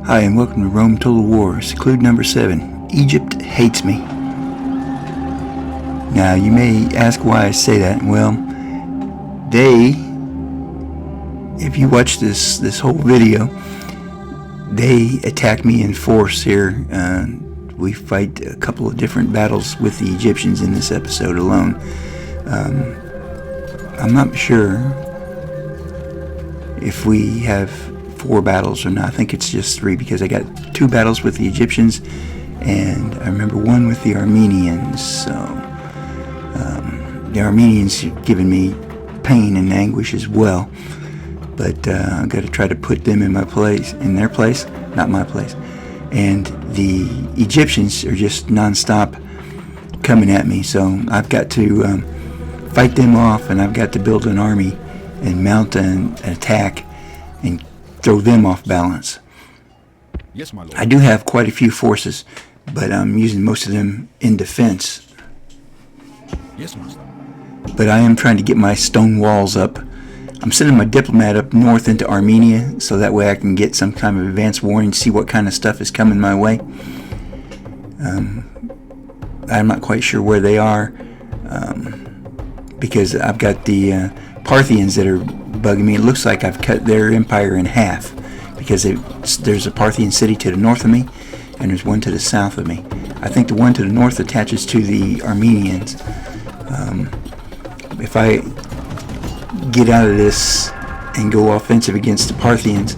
Hi, and welcome to Rome Total War, Seclude number 7. Egypt hates me. Now, you may ask why I say that. Well, if you watch this whole video, they attack me in force here. We fight a couple of different battles with the Egyptians in this episode alone. I'm not sure if we have 4 battles or not. I think it's just 3 because I got 2 battles with the Egyptians and I remember 1 with the Armenians. So the Armenians have given me pain and anguish as well, but I've got to try to put them in their place, not my place. And the Egyptians are just non-stop coming at me, so I've got to fight them off, and I've got to build an army and mount an attack and throw them off balance. Yes, my lord. I do have quite a few forces, but I'm using most of them in defense. Yes, master. But I am trying to get my stone walls up. I'm sending my diplomat up north into Armenia, so that way I can get some kind of advance warning, see what kind of stuff is coming my way. I'm not quite sure where they are, because I've got the Parthians that are bugging me. It looks like I've cut their empire in half, because there's a Parthian city to the north of me, and there's one to the south of me. I think the one to the north attaches to the Armenians. If I get out of this and go offensive against the Parthians,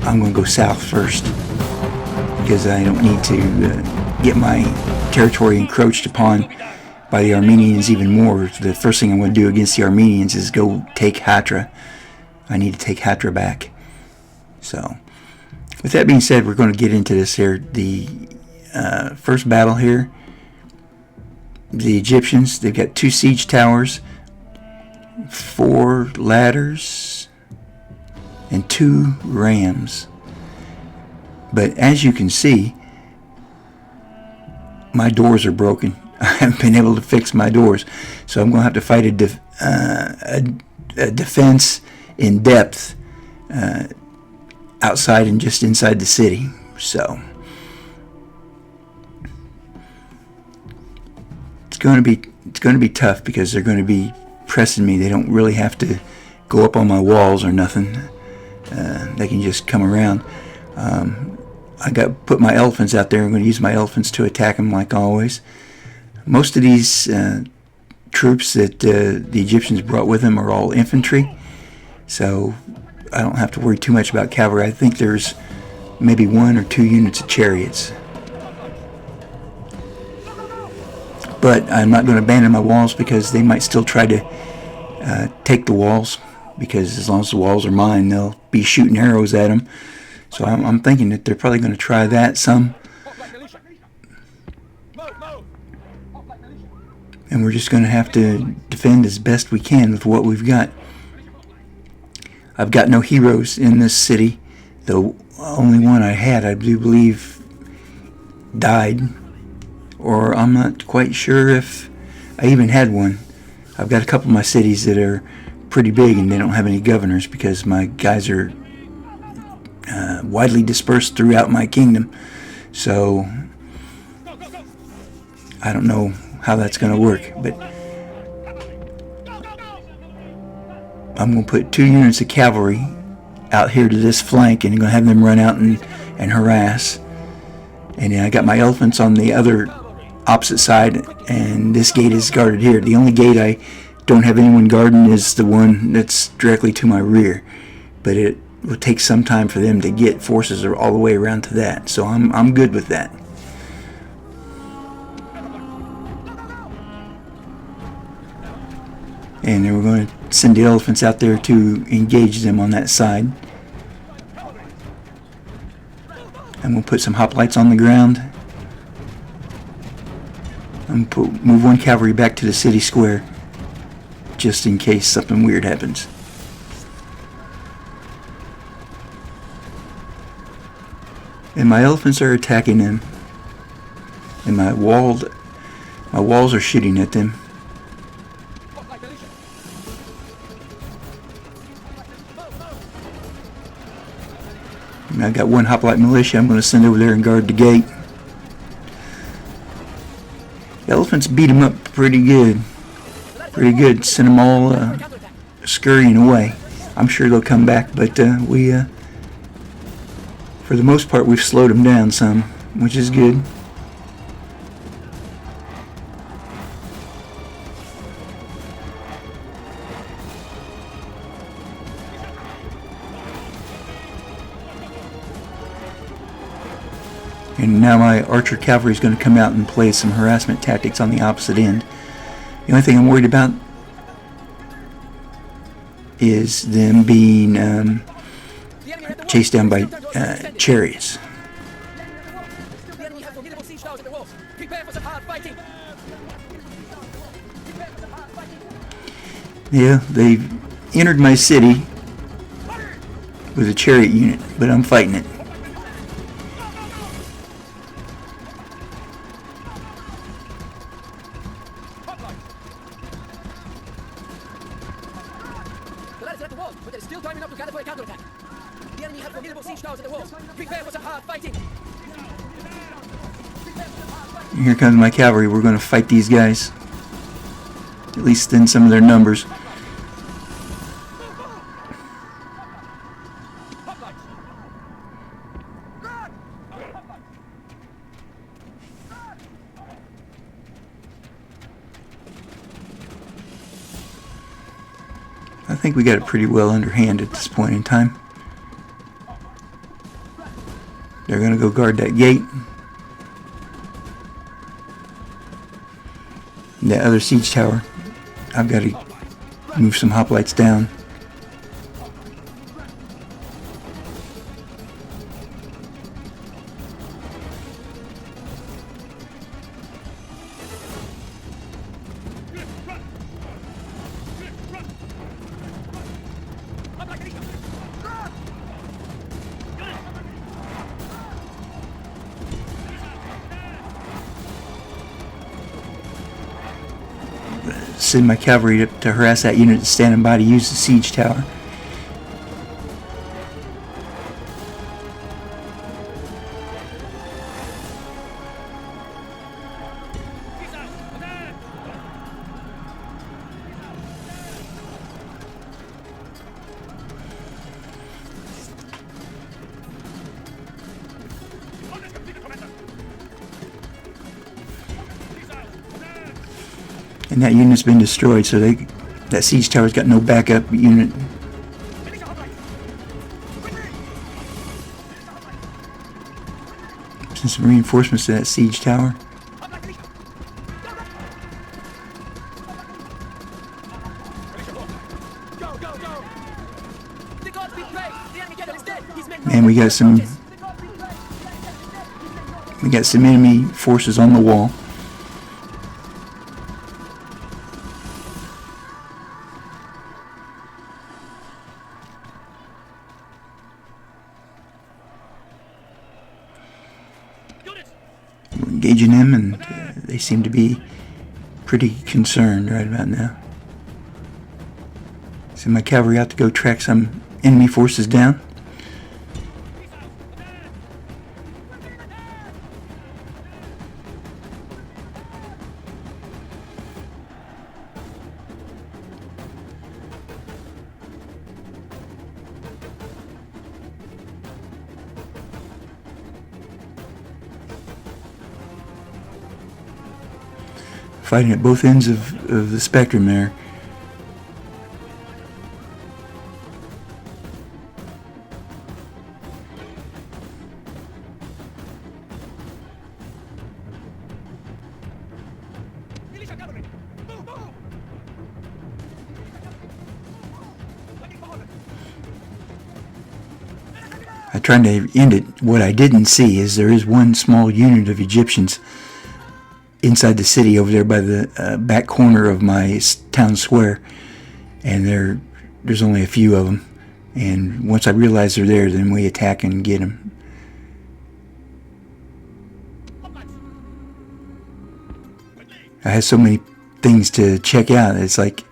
I'm going to go south first, because I don't need to get my territory encroached upon by the Armenians even more. The first thing I'm going to do against the Armenians is go take Hatra. I need to take Hatra back. So, with that being said, we're going to get into this here. The first battle here, the Egyptians, they've got 2 siege towers, 4 ladders, and 2 rams. But as you can see, my doors are broken. I haven't been able to fix my doors, so I'm going to have to fight a defense in depth outside and just inside the city. So it's going to be tough, because they're going to be pressing me. They don't really have to go up on my walls or nothing. They can just come around. I got to put my elephants out there. I'm going to use my elephants to attack them like always. Most of these troops that the Egyptians brought with them are all infantry, so I don't have to worry too much about cavalry. I think there's maybe 1 or 2 units of chariots. But I'm not going to abandon my walls, because they might still try to take the walls, because as long as the walls are mine, they'll be shooting arrows at them. So I'm thinking that they're probably going to try that some. And we're just going to have to defend as best we can with what we've got. I've got no heroes in this city. The only one I had, I do believe, died. Or I'm not quite sure if I even had one. I've got a couple of my cities that are pretty big and they don't have any governors, because my guys are widely dispersed throughout my kingdom. So I don't know how that's going to work, but I'm going to put 2 units of cavalry out here to this flank, and I'm going to have them run out and harass. And then I got my elephants on the other opposite side, and this gate is guarded here. The only gate I don't have anyone guarding is the one that's directly to my rear, but it will take some time for them to get forces all the way around to that, so I'm good with that. And then we're going to send the elephants out there to engage them on that side. I'm going to put some hoplites on the ground. I'm going to move 1 cavalry back to the city square, just in case something weird happens. And my elephants are attacking them, and my walls are shooting at them. And I got one hoplite militia I'm going to send over there and guard the gate. The elephants beat them up pretty good. Pretty good. Sent them all scurrying away. I'm sure they'll come back, but for the most part, we've slowed them down some, which is good. And now my archer cavalry is going to come out and play some harassment tactics on the opposite end. The only thing I'm worried about is them being chased down by chariots. Yeah, they've entered my city with a chariot unit, but I'm fighting it. Here comes my cavalry. We're going to fight these guys. At least in some of their numbers. I think we got it pretty well underhand at this point in time. They're going to go guard that gate. That other siege tower, I've got to move some hoplites down. Send my cavalry to harass that unit that's standing by to use the siege tower. And that unit's been destroyed, so that siege tower's got no backup unit. Send some reinforcements to that siege tower. Man, we got some enemy forces on the wall. We're engaging them, and they seem to be pretty concerned right about now. Send my cavalry out to go track some enemy forces down. Fighting at both ends of the spectrum there. I tried to end it. What I didn't see is there is one small unit of Egyptians inside the city over there by the back corner of my town square, and there's only a few of them, and once I realize they're there, then we attack and get them. I have so many things to check out. It's like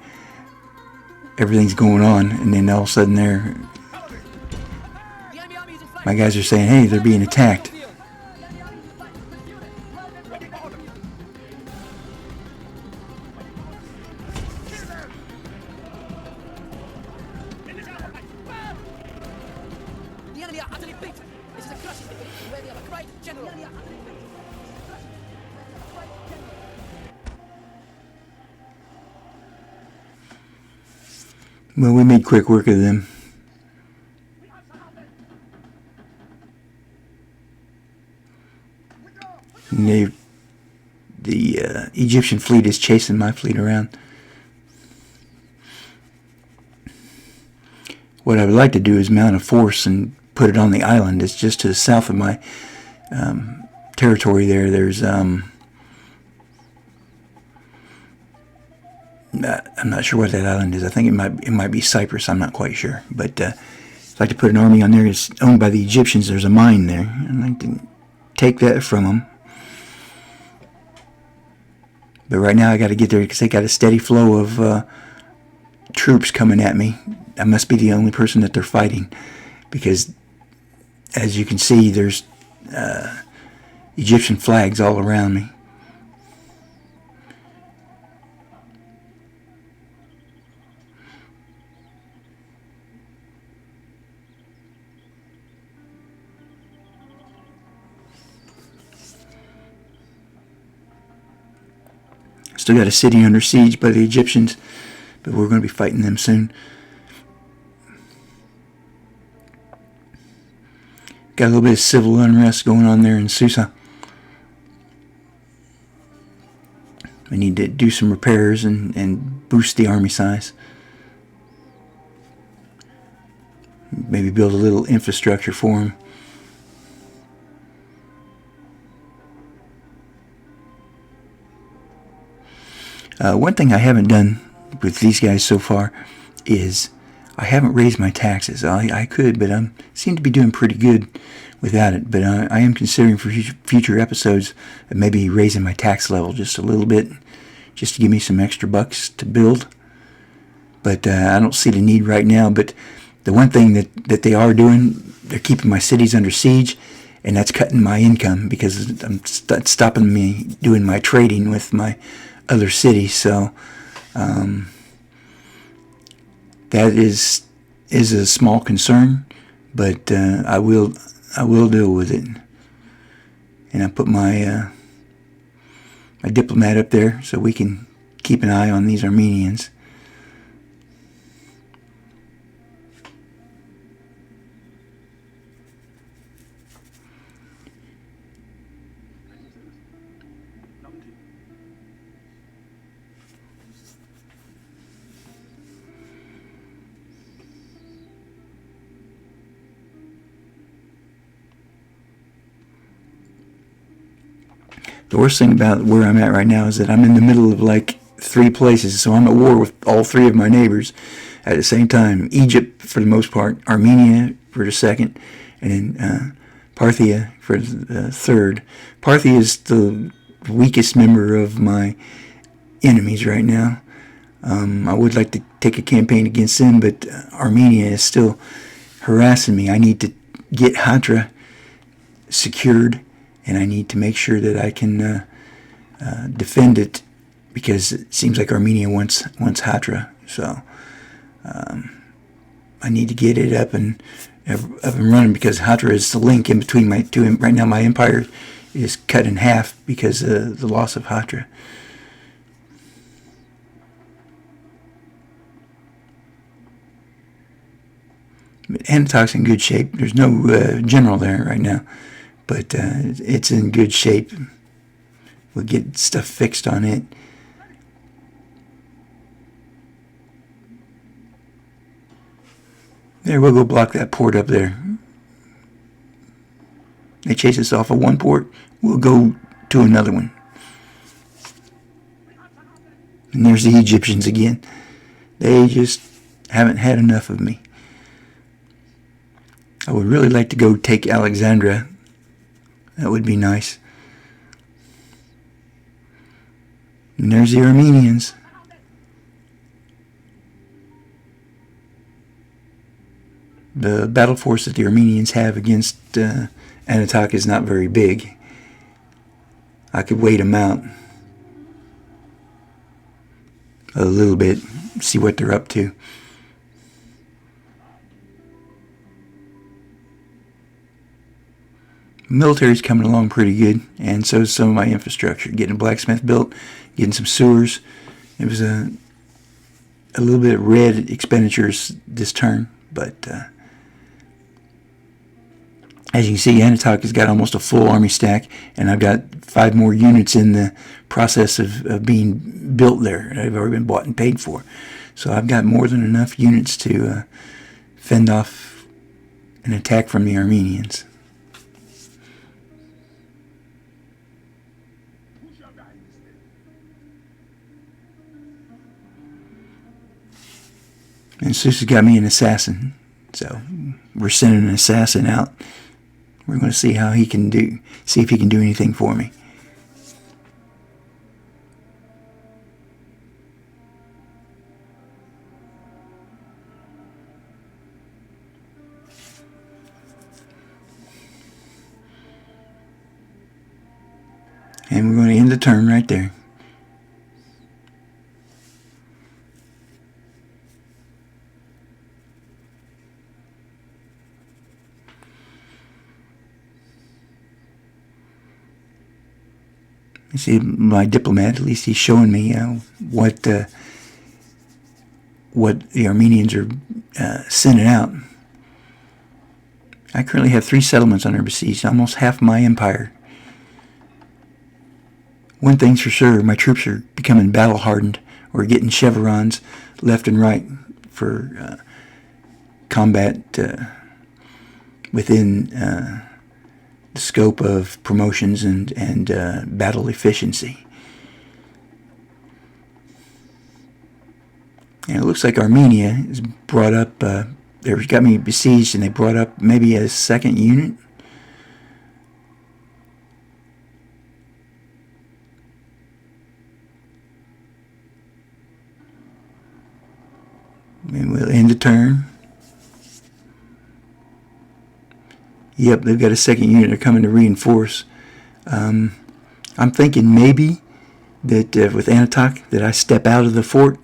everything's going on, and then all of a sudden My guys are saying, hey, they're being attacked. The enemy are utterly beaten. This is a crushing defeat. We're the other great general. Well, we made quick work of them. And the Egyptian fleet is chasing my fleet around. What I would like to do is mount a force and put it on the island. It's just to the south of my territory there. There's I'm not sure what that island is. I think it might be Cyprus. I'm not quite sure. But I'd like to put an army on there. It's owned by the Egyptians. There's a mine there. I'd like to take that from them. But right now I got to get there because they got a steady flow of troops coming at me. I must be the only person that they're fighting, because as you can see, there's Egyptian flags all around me. Still got a city under siege by the Egyptians, but we're going to be fighting them soon. Got a little bit of civil unrest going on there in Susa. We need to do some repairs and boost the army size. Maybe build a little infrastructure for them. One thing I haven't done with these guys so far is I haven't raised my taxes. I could, but I seem to be doing pretty good without it. But I am considering for future episodes maybe raising my tax level just a little bit, just to give me some extra bucks to build. But I don't see the need right now. But the one thing that they are doing, they're keeping my cities under siege, and that's cutting my income because it's stopping me doing my trading with my other cities. So that is a small concern, but I will deal with it. And I put my my diplomat up there so we can keep an eye on these Armenians. The worst thing about where I'm at right now is that I'm in the middle of like 3 places, so I'm at war with all 3 of my neighbors at the same time. Egypt for the most part, Armenia for the second, and then Parthia for the third. Parthia is the weakest member of my enemies right now. I would like to take a campaign against them, but Armenia is still harassing me. I need to get Hatra secured, and I need to make sure that I can defend it, because it seems like Armenia wants Hatra. So I need to get it up and running, because Hatra is the link in between my two. Right now my empire is cut in half because of the loss of Hatra. Anatoc's in good shape. There's no general there right now, but it's in good shape. We'll get stuff fixed on it. There, we'll go block that port up there. They chase us off of one port, we'll go to another one. And there's the Egyptians again. They just haven't had enough of me. I would really like to go take Alexandria. That would be nice. And there's the Armenians. The battle force that the Armenians have against Anatolian is not very big. I could wait them out a little bit, see what they're up to. Military's coming along pretty good, and so is some of my infrastructure. Getting a blacksmith built, getting some sewers. It was a little bit of red expenditures this turn, but as you can see, Anatolia's got almost a full army stack, and I've got 5 more units in the process of being built there. They've already been bought and paid for. So I've got more than enough units to fend off an attack from the Armenians. And Susa's got me an assassin. So we're sending an assassin out. We're going to see how he can do, see if he can do anything for me. And we're going to end the turn right there. You see, my diplomat, at least he's showing me what the Armenians are sending out. I currently have 3 settlements under besiege, almost half my empire. One thing's for sure, my troops are becoming battle hardened. We're getting chevrons left and right for combat within the scope of promotions and battle efficiency. And it looks like Armenia is brought up, they've got me besieged, and they brought up maybe a 2nd unit. And we'll end the turn. Yep, they've got a 2nd unit. They're coming to reinforce. I'm thinking maybe that with Anatok, that I step out of the fort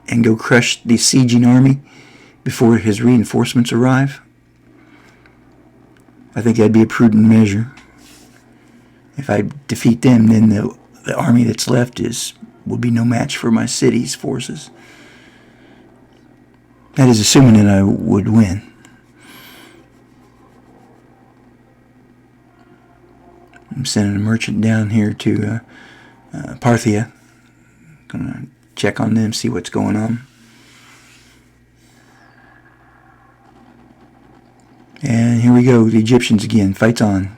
and go crush the sieging army before his reinforcements arrive. I think that'd be a prudent measure. If I defeat them, then the army that's left will be no match for my city's forces. That is assuming that I would win. I'm sending a merchant down here to Parthia. Gonna check on them, see what's going on. And here we go, the Egyptians again. Fight's on.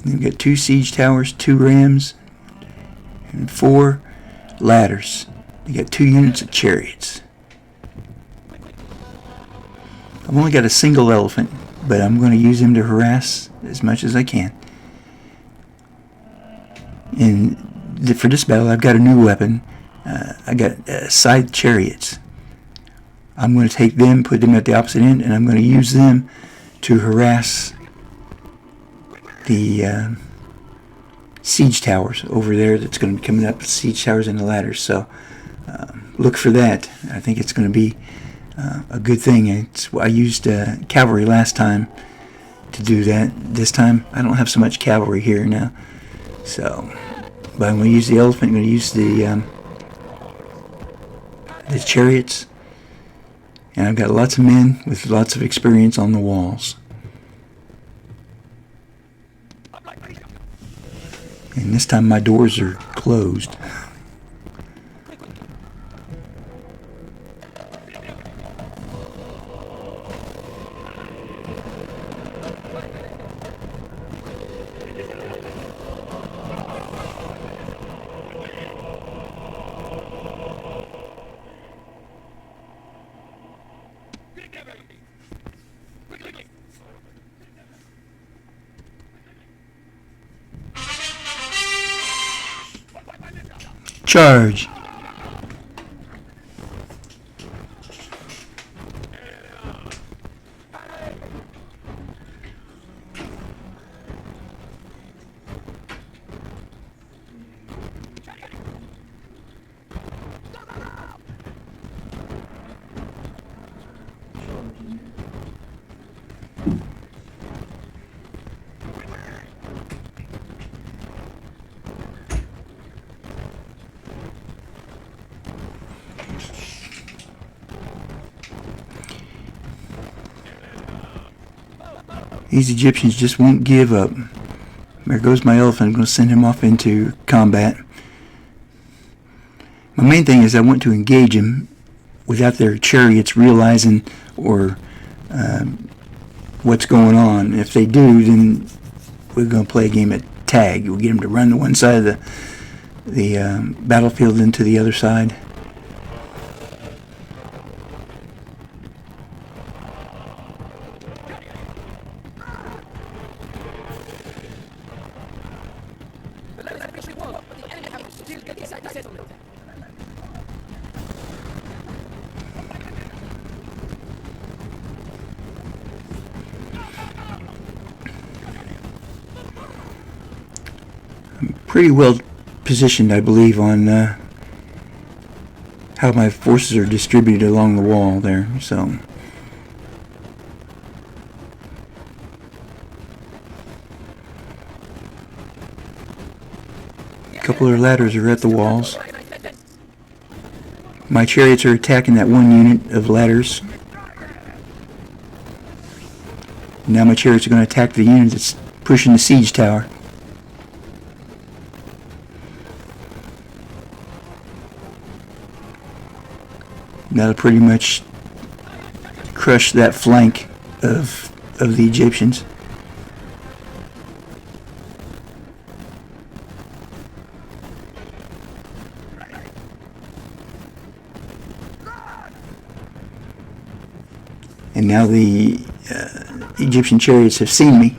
We've got 2 siege towers, 2 rams, and 4 ladders. We got 2 units of chariots. I've only got a single elephant, but I'm going to use him to harass as much as I can. And for this battle, I've got a new weapon. I got scythe chariots. I'm going to take them, put them at the opposite end, and I'm going to use them to harass the siege towers over there. That's going to be coming up, siege towers and the ladders. So look for that. I think it's going to be a good thing. I used cavalry last time to do that. This time I don't have so much cavalry here now. So, but I'm going to use the elephant. I'm going to use the chariots. And I've got lots of men with lots of experience on the walls. And this time my doors are closed. Charge. These Egyptians just won't give up. There goes my elephant. I'm going to send him off into combat. My main thing is I want to engage him without their chariots realizing or what's going on. If they do, then we're going to play a game at tag. We'll get them to run to one side of the battlefield into the other side. The land is officially won, but the enemy have still get inside the settlement. Pretty well positioned, I believe, on how my forces are distributed along the wall there. So a couple of ladders are at the walls. My chariots are attacking that one unit of ladders. Now my chariots are going to attack the unit that's pushing the siege tower. That'll pretty much crush that flank of the Egyptians. And now the Egyptian chariots have seen me.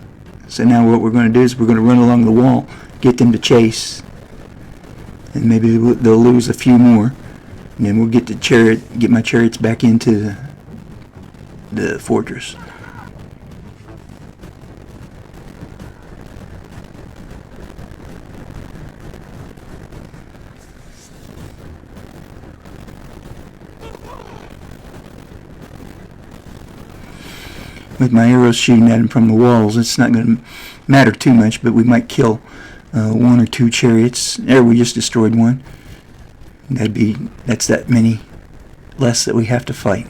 So now what we're going to do is we're going to run along the wall, get them to chase, and maybe they'll lose a few more. And then we'll get my chariots back into the fortress. With my arrows shooting at them from the walls, it's not going to matter too much, but we might kill one or two chariots. There, we just destroyed one. That's that many less that we have to fight.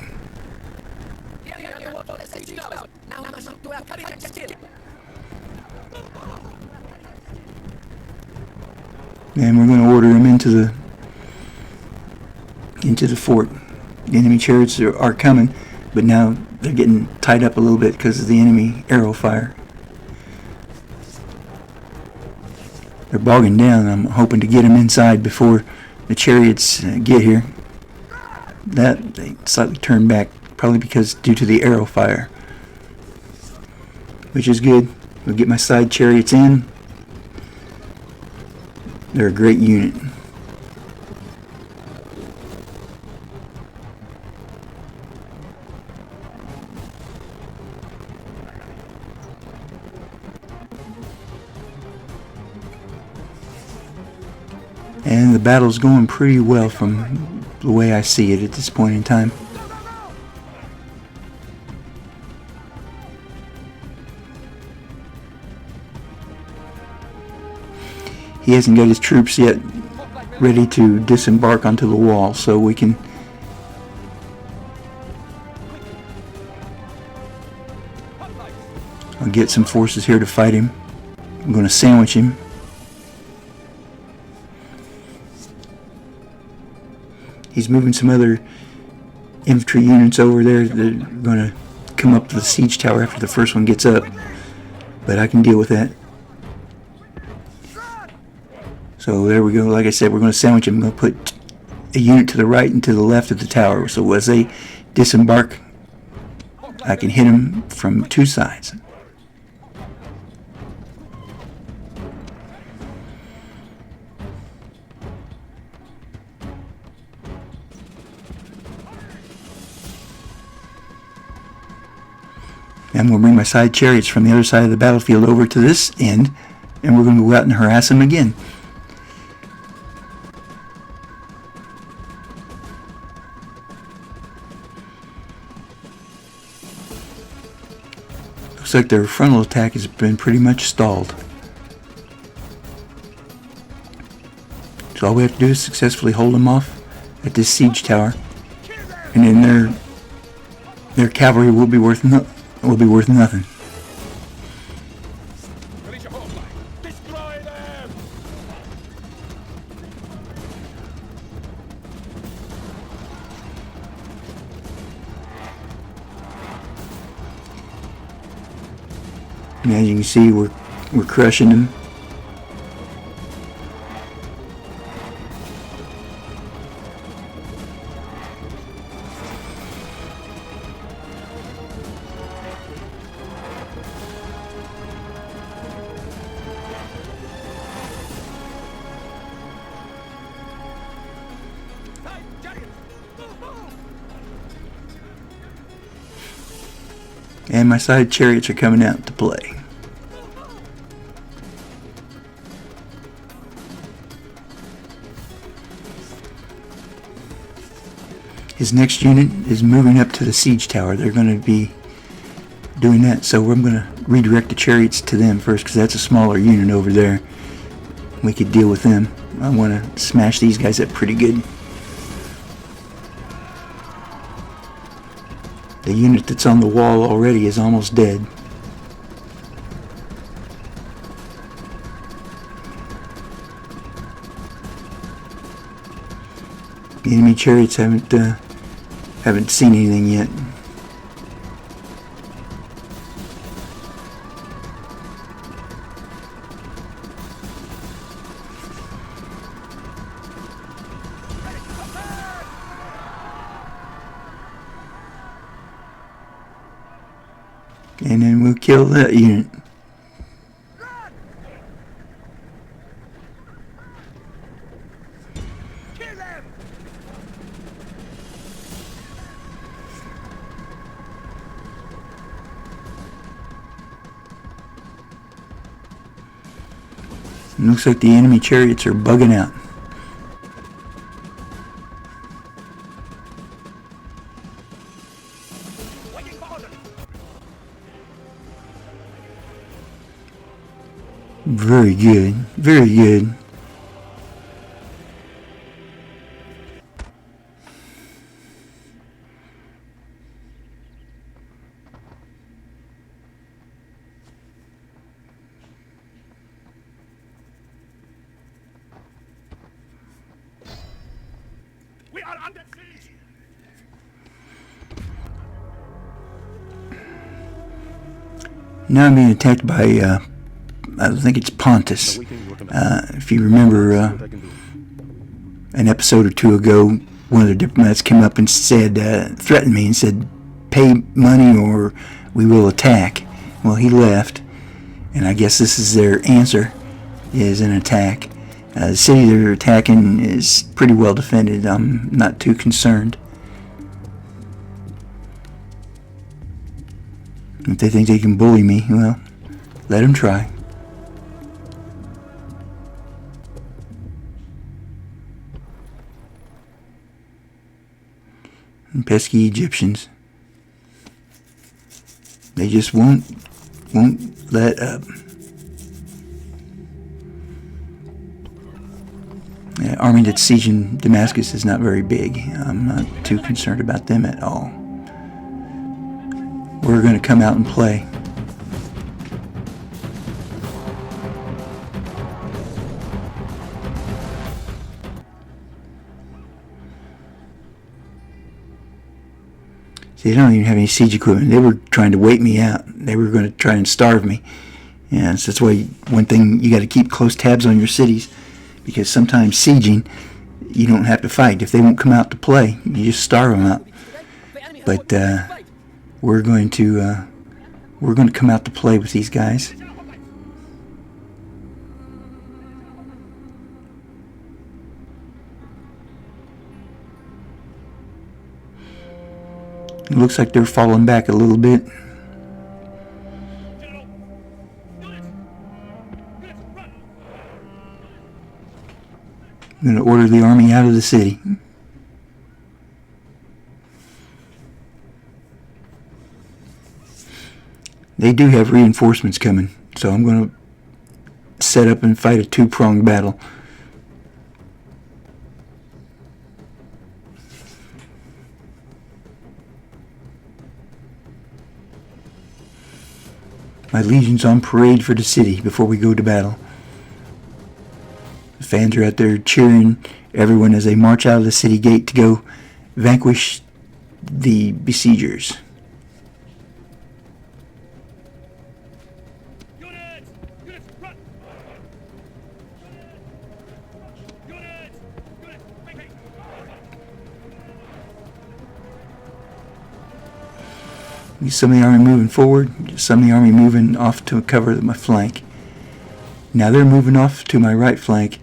And we're going to order them into the fort. The enemy chariots are coming, but now they're getting tied up a little bit because of the enemy arrow fire. They're bogging down. I'm hoping to get them inside before the chariots get here. That they slightly turned back, probably because due to the arrow fire, which is good. We'll get my side chariots in. They're a great unit. And the battle's going pretty well from the way I see it at this point in time. He hasn't got his troops yet ready to disembark onto the wall, so we can I'll get some forces here to fight him. I'm going to sandwich him. He's moving some other infantry units over there. They're going to come up to the siege tower after the first one gets up. But I can deal with that. So there we go. Like I said, we're going to sandwich him. I'm going to put a unit to the right and to the left of the tower. So as they disembark, I can hit them from two sides. I'm going to bring my side chariots from the other side of the battlefield over to this end, and we're going to go out and harass them again. Looks like their frontal attack has been pretty much stalled. So all we have to do is successfully hold them off at this siege tower, and then their cavalry will be worth nothing. Release your horse line. Destroy them! And as you can see, we're crushing them. And my side chariots are coming out to play. His next unit is moving up to the siege tower. They're going to be doing that, so I'm going to redirect the chariots to them first, because that's a smaller unit over there. We could deal with them. I want to smash these guys up pretty good. The unit that's on the wall already is almost dead. The enemy chariots haven't seen anything yet. And then we'll kill that unit. Kill them! It looks like the enemy chariots are bugging out. Waiting for orders! Very good. Very good. We are under siege! Now I'm being attacked by, I think it's Pontus. If you remember an episode or two ago, one of the diplomats came up and said, threatened me and said, pay money or we will attack. Well, he left, and I guess this is their answer, is an attack. The city they're attacking is pretty well defended. I'm not too concerned. If they think they can bully me, well, let them try. And pesky Egyptians. They just won't let up. The army that's sieging Damascus is not very big. I'm not too concerned about them at all. We're going to come out and play. See, they don't even have any siege equipment. They were trying to wait me out. They were going to try and starve me. And so that's why one thing, you got to keep close tabs on your cities, because sometimes sieging, you don't have to fight. If they won't come out to play, you just starve them out. But we're going to come out to play with these guys. It looks like they're falling back a little bit. I'm going to order the army out of the city. They do have reinforcements coming, so I'm going to set up and fight a two-pronged battle. My legion's on parade for the city before we go to battle. The fans are out there cheering everyone as they march out of the city gate to go vanquish the besiegers. Units! Units, run! Units! Units, make haste! Some of the army moving forward, some of the army moving off to cover my flank. Now they're moving off to my right flank.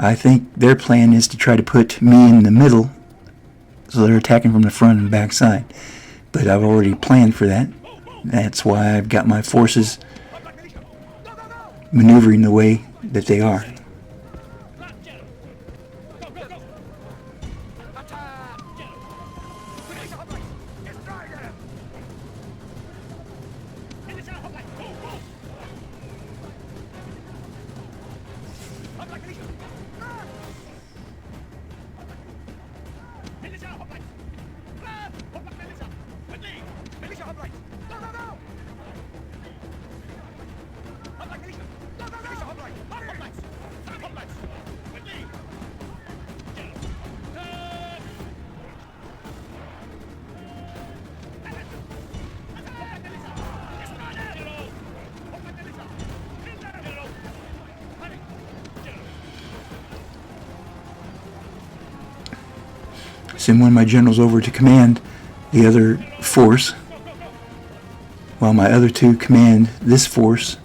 I think their plan is to try to put me in the middle, so they're attacking from the front and back side. But I've already planned for that. That's why I've got my forces maneuvering the way that they are. Go, go, go! Attack! Militia hoplite! Destroy them! Militia hoplite! Go, go! Hoplite militia! Run! Militia hoplite! Run! Hoplite militia! Quickly! Militia hoplite! Go, go, go! Hoplite militia! Go, go, go! Militia hoplite! Hoplites! Hoplites! Quickly! Send one of my generals over to command the other force, while my other two command this force.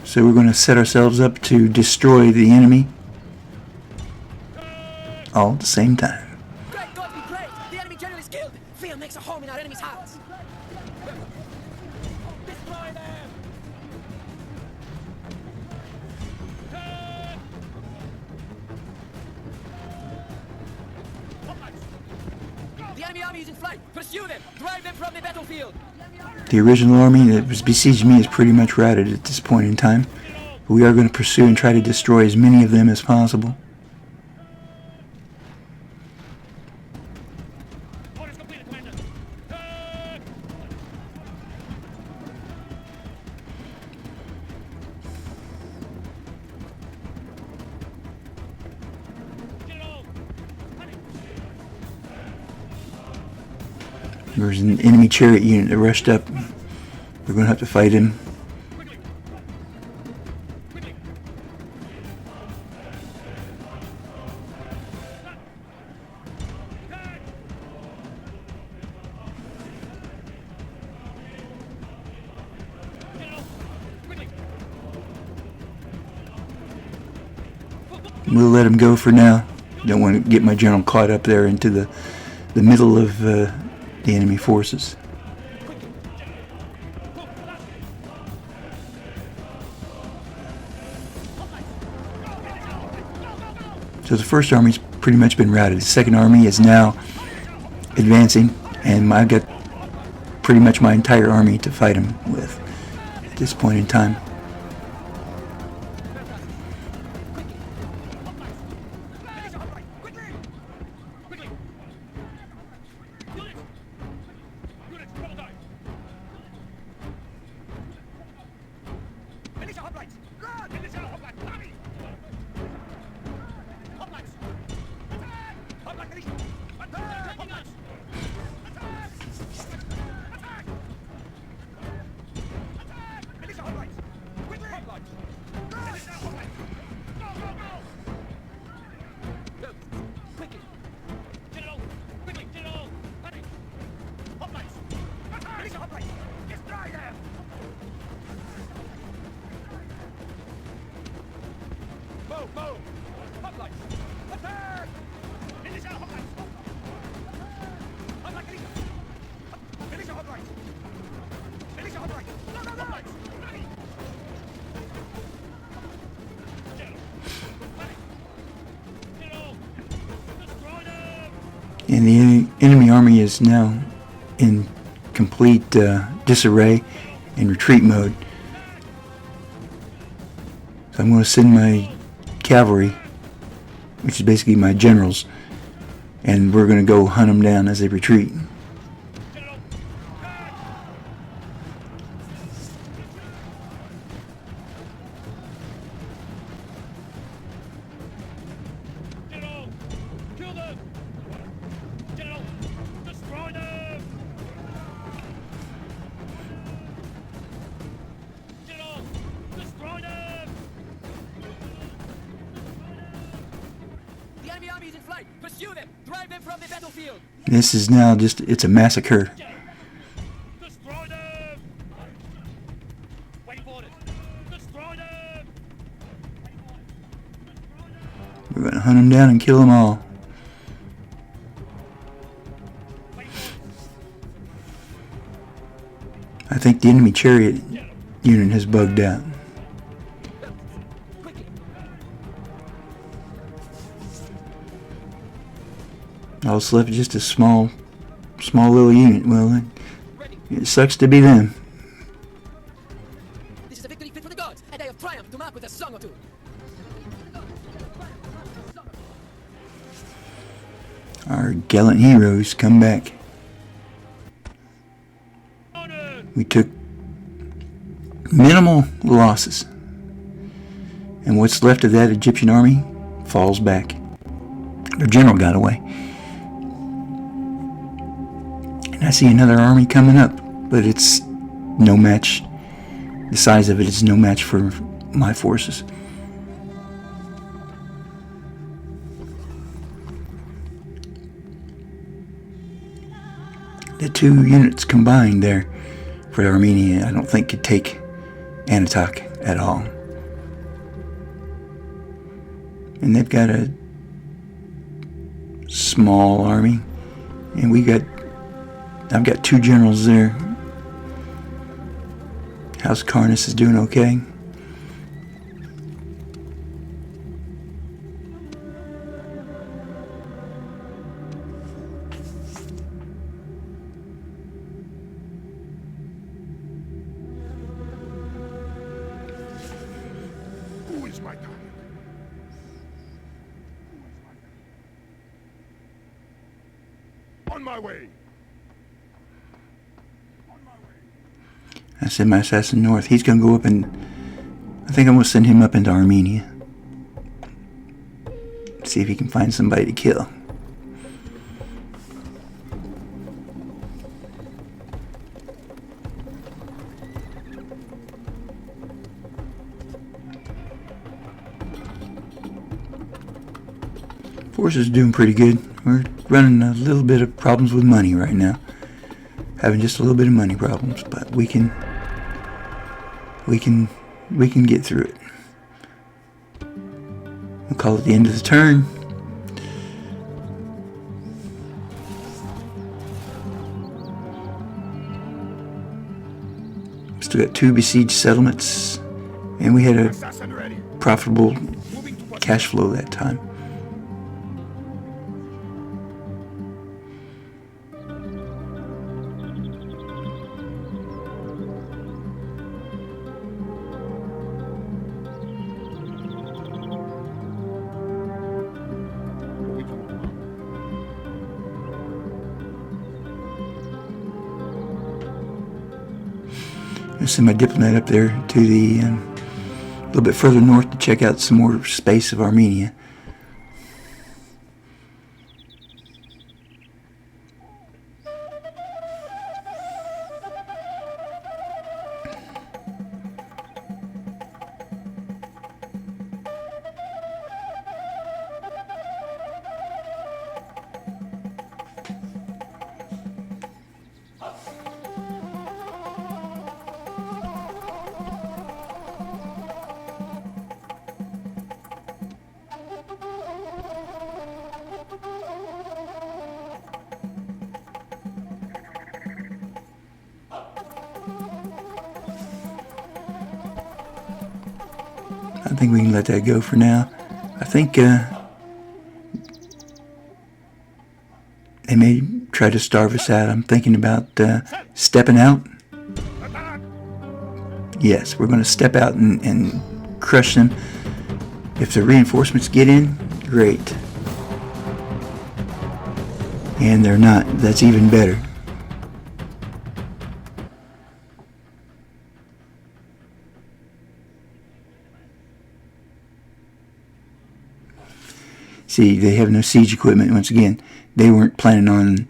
So we're going to set ourselves up to destroy the enemy all at the same time. Great God be praised! The enemy general is killed! Fear makes a home in our enemy's hearts! Destroy them! The enemy army is in flight! Pursue them! Drive them from the battlefield! The original army that was besieging me is pretty much routed at this point in time. But we are going to pursue and try to destroy as many of them as possible. Orders completed, Commander! General! There's an enemy chariot unit that rushed up. We're going to have to fight him. Quickly! Quickly! General! Quickly! We'll let him go for now. Don't want to get my general caught up there into the middle of the enemy forces. So the first army's pretty much been routed. The second army is now advancing, and I've got pretty much my entire army to fight him with at this point in time. Militia hoplite! Quickly! Quickly! Units! Units, double time! Militia hoplite! Run! Militia hoplite! Army! Hoplites! Attack! Hoplite militia! Attack! Hoplites! Attack! Attack! Attack! Militia hoplite! Quickly! Hoplites! Militia hoplite! Go, go, go! Go! Quickly! General! Quickly, General! Hurry! Hoplites! Attack! Militia hoplites! Destroy them! Move, move! Hoplites! Attack! Militia hoplites! Hoplite militia! Militia hoplites! Militia hoplites! Go, go, go! Hoplites! Ready! General! And the enemy army is now in complete disarray and retreat mode. So I'm going to send my cavalry, which is basically my generals, and we're going to go hunt them down as they retreat. General, kill them! General, destroy them! General, destroy them! The enemy army is in flight. Pursue them. Drive them from the battlefield. This is now just, it's a massacre. Destroy them! Wait for it! Destroy them! We're going to hunt them down and kill them all. I think the enemy chariot unit has bugged out. Quickly. All that's left is just a small little unit. Well, Ready. it sucks to be them. This is a victory fit for the gods, and I have triumphed to mark with a song or two. Our gallant heroes come back. We took minimal losses. And what's left of that Egyptian army falls back. Their general got away. And I see another army coming up, but it's no match. The size of it is no match for my forces. The two units combined there for Armenia, I don't think could take Anatok at all. And they've got a small army, and I've got two generals there. House Karnas is doing okay. Who is my target? On my way. I send my assassin north. He's going to go up and I think I'm going to send him up into Armenia. See if he can find somebody to kill. Force is doing pretty good. We're running a little bit of problems with money right now. Having just a little bit of money problems, but we can get through it. We'll call it the end of the turn. Still got 2 besieged settlements, and we had a Assassin ready. profitable Moving to what? cash flow that time. Moving to what? I send my diplomat up there to the a little bit further north to check out some more space of Armenia. I think we can let that go for now. I think They may try to starve us out. I'm thinking about stepping out. Attack! Yes, we're going to step out and crush them. If the reinforcements get in, great. And they're not. That's even better. See, they have no siege equipment. Once again, they weren't planning on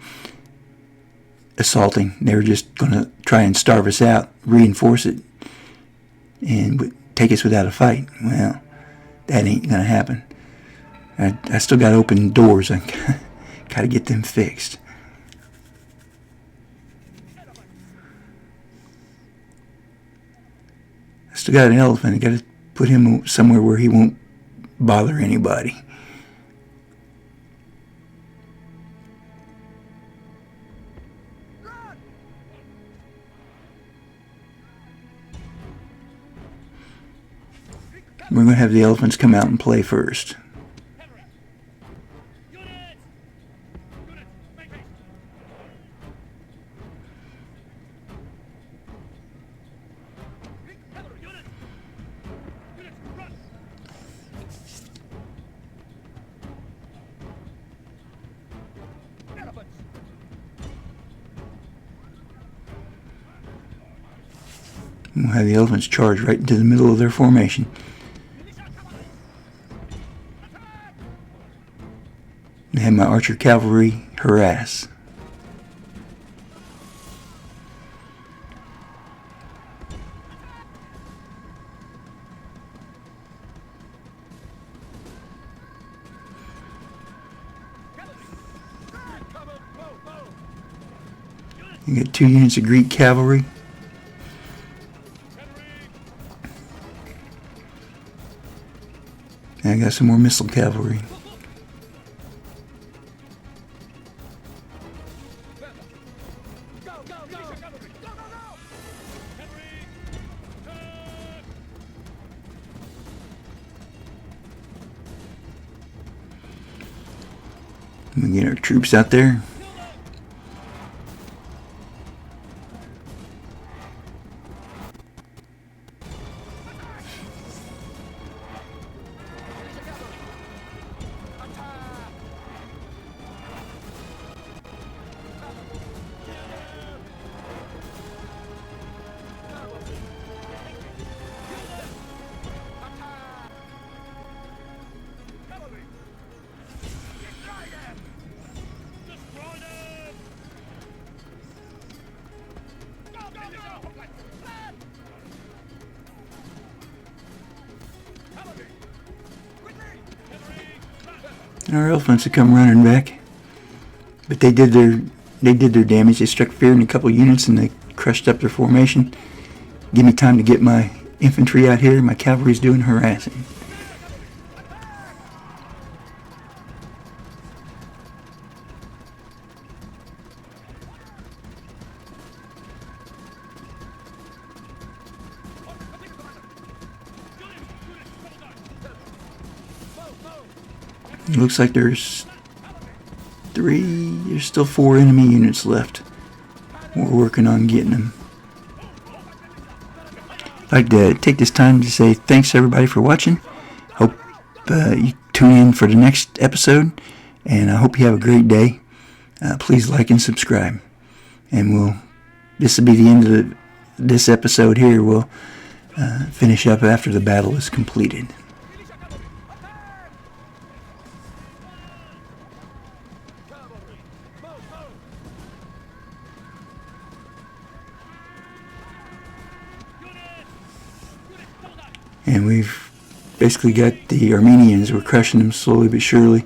assaulting. They were just going to try and starve us out, reinforce it, and take us without a fight. Well, that ain't going to happen. I still got open doors. I got to get them fixed. I still got an elephant. I got to put him somewhere where he won't bother anybody. We're going to have the elephants come out and play first. Units! Units, make haste! Cavalry, units! Units, run! Elephants! We'll have the elephants charge right into the middle of their formation. And have my archer cavalry harass. You got 2 units of Greek cavalry. And I got some more missile cavalry. Go, go, go! Cavalry, go, go, go! Cavalry, turn! We get our troops out there. Cavalry! Destroy them! Destroy them! Go, go, go! Run! Cavalry! Quickly! Cavalry! Run! And our elephants have come running back. But they did their damage. They struck fear in a couple units and they crushed up their formation. Give me time to get my infantry out here. My cavalry's doing harassing. It looks like there's still 4 enemy units left. We're working on getting them. I'd like to take this time to say thanks everybody for watching. Hope you tune in for the next episode, and I hope you have a great day. Please like and subscribe. And this will be the end of this episode here. We'll finish up after the battle is completed. And we've basically got the Armenians. We're crushing them slowly but surely.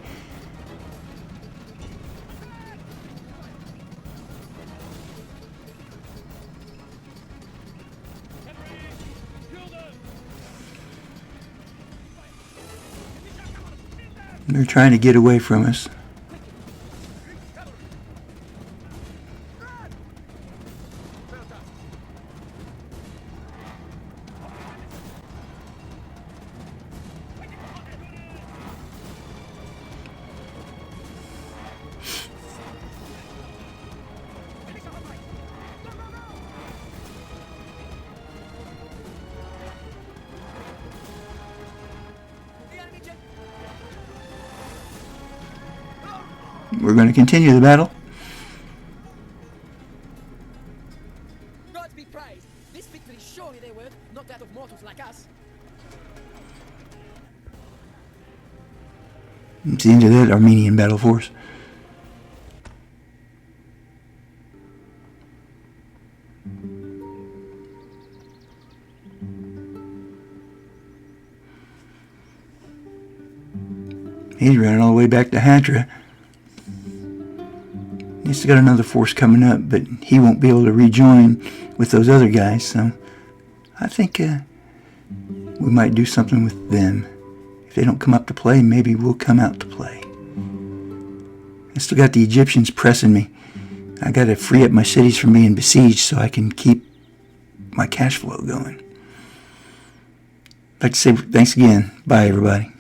They're trying to get away from us. we're going to continue the battle. God be praised. This victory is surely their work, not that of mortals like us. It's the end of that Armenian battle force. He's running all the way back to Hatra. He's still got another force coming up, but he won't be able to rejoin with those other guys, so I think we might do something with them. If they don't come up to play, maybe we'll come out to play. I still got the Egyptians pressing me. I got to free up my cities from being besieged so I can keep my cash flow going. I'd like to say thanks again. Bye, everybody.